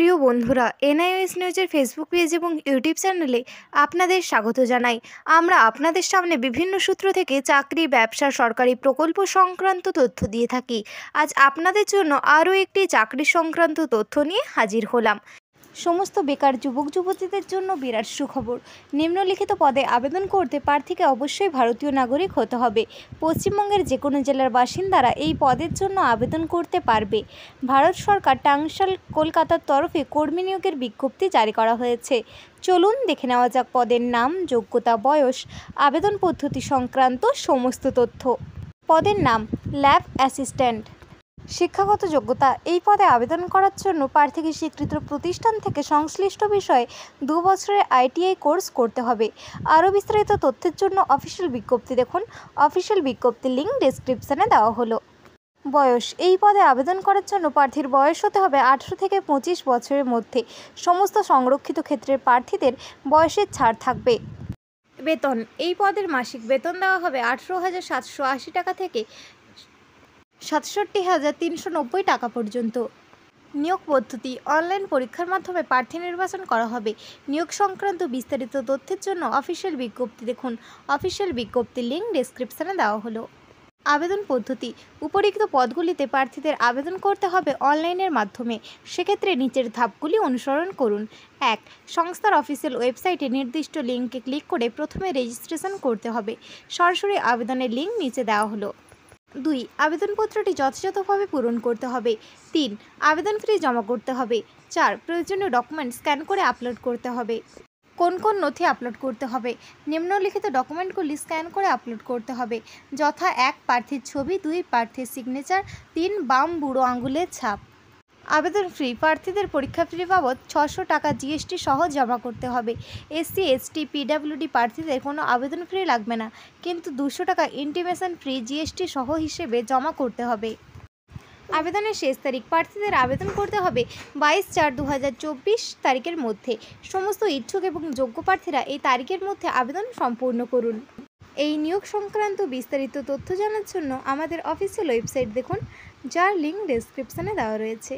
প্রিয় বন্ধুরা, এনআইওএস নিউজের ফেসবুক পেজ এবং ইউটিউব চ্যানেলে আপনাদের স্বাগত জানাই। আমরা আপনাদের সামনে বিভিন্ন সূত্র থেকে চাকরি, ব্যবসা, সরকারি প্রকল্প সংক্রান্ত তথ্য দিয়ে থাকি। আজ আপনাদের জন্য আরও একটি চাকরি সংক্রান্ত তথ্য নিয়ে হাজির হলাম। সমস্ত বেকার যুবক যুবতীদের জন্য বিরাট সুখবর। নিম্নলিখিত পদে আবেদন করতে প্রার্থীকে অবশ্যই ভারতীয় নাগরিক হতে হবে। পশ্চিমবঙ্গের যে কোনো জেলার বাসিন্দারা এই পদের জন্য আবেদন করতে পারবে। ভারত সরকার টাংশাল কলকাতার তরফে কর্মী নিয়োগের বিজ্ঞপ্তি জারি করা হয়েছে। চলুন দেখে নেওয়া যাক পদের নাম, যোগ্যতা, বয়স, আবেদন পদ্ধতি সংক্রান্ত সমস্ত তথ্য। পদের নাম ল্যাব অ্যাসিস্ট্যান্ট। শিক্ষাগত যোগ্যতা। এই পদে আবেদন করার জন্য প্রার্থীকে স্বীকৃত প্রতিষ্ঠান থেকে সংশ্লিষ্ট বিষয়ে 2 বছরের ITI কোর্স করতে হবে। আরও বিস্তারিত তথ্যের জন্য অফিসিয়াল বিজ্ঞপ্তি দেখুন। অফিসিয়াল বিজ্ঞপ্তির লিঙ্ক ডেসক্রিপশানে দেওয়া হলো। বয়স। এই পদে আবেদন করার জন্য প্রার্থীর বয়স হতে হবে 18 থেকে 25 বছরের মধ্যে। সমস্ত সংরক্ষিত ক্ষেত্রের প্রার্থীদের বয়সের ছাড় থাকবে। বেতন। এই পদের মাসিক বেতন দেওয়া হবে 18,780 টাকা থেকে 67,390 টাকা পর্যন্ত। নিয়োগ পদ্ধতি। অনলাইন পরীক্ষার মাধ্যমে প্রার্থী নির্বাচন করা হবে। নিয়োগ সংক্রান্ত বিস্তারিত তথ্যের জন্য অফিসিয়াল বিজ্ঞপ্তি দেখুন। অফিসিয়াল বিজ্ঞপ্তির লিঙ্ক ডেসক্রিপশানে দেওয়া হলো। আবেদন পদ্ধতি। উপরিক্ত পদগুলিতে প্রার্থীদের আবেদন করতে হবে অনলাইনের মাধ্যমে। সেক্ষেত্রে নিচের ধাপগুলি অনুসরণ করুন। 1. সংস্থার অফিসিয়াল ওয়েবসাইটে নির্দিষ্ট লিঙ্কে ক্লিক করে প্রথমে রেজিস্ট্রেশন করতে হবে। সরাসরি আবেদনের লিঙ্ক নিচে দেওয়া হলো। 2. আবেদনপত্রটি যথাযথভাবে পূরণ করতে হবে। 3. আবেদন ফি জমা করতে হবে। 4. প্রয়োজনীয় ডকুমেন্ট স্ক্যান করে আপলোড করতে হবে। কোন কোন নথি আপলোড করতে হবে? নিম্নলিখিত ডকুমেন্টগুলি স্ক্যান করে আপলোড করতে হবে, যথা 1. প্রার্থীর ছবি, 2. প্রার্থীর সিগনেচার, 3. বাম বুড়ো আঙুলের ছাপ। আবেদন ফি। প্রার্থীদের পরীক্ষা ফি বাবদ 600 টাকা GST সহ জমা করতে হবে। SC, ST, PWD প্রার্থীদের কোনো আবেদন ফি লাগবে না, কিন্তু 200 টাকা ইন্টিমেশন ফি GST সহ হিসেবে জমা করতে হবে। আবেদনের শেষ তারিখ। প্রার্থীদের আবেদন করতে হবে 22/4/2024 তারিখের মধ্যে। সমস্ত ইচ্ছুক এবং যোগ্য প্রার্থীরা এই তারিখের মধ্যে আবেদন সম্পূর্ণ করুন। এই নিয়োগ সংক্রান্ত বিস্তারিত তথ্য জানার জন্য আমাদের অফিসিয়াল ওয়েবসাইট দেখুন, যার লিঙ্ক ডেসক্রিপশানে দেওয়া রয়েছে।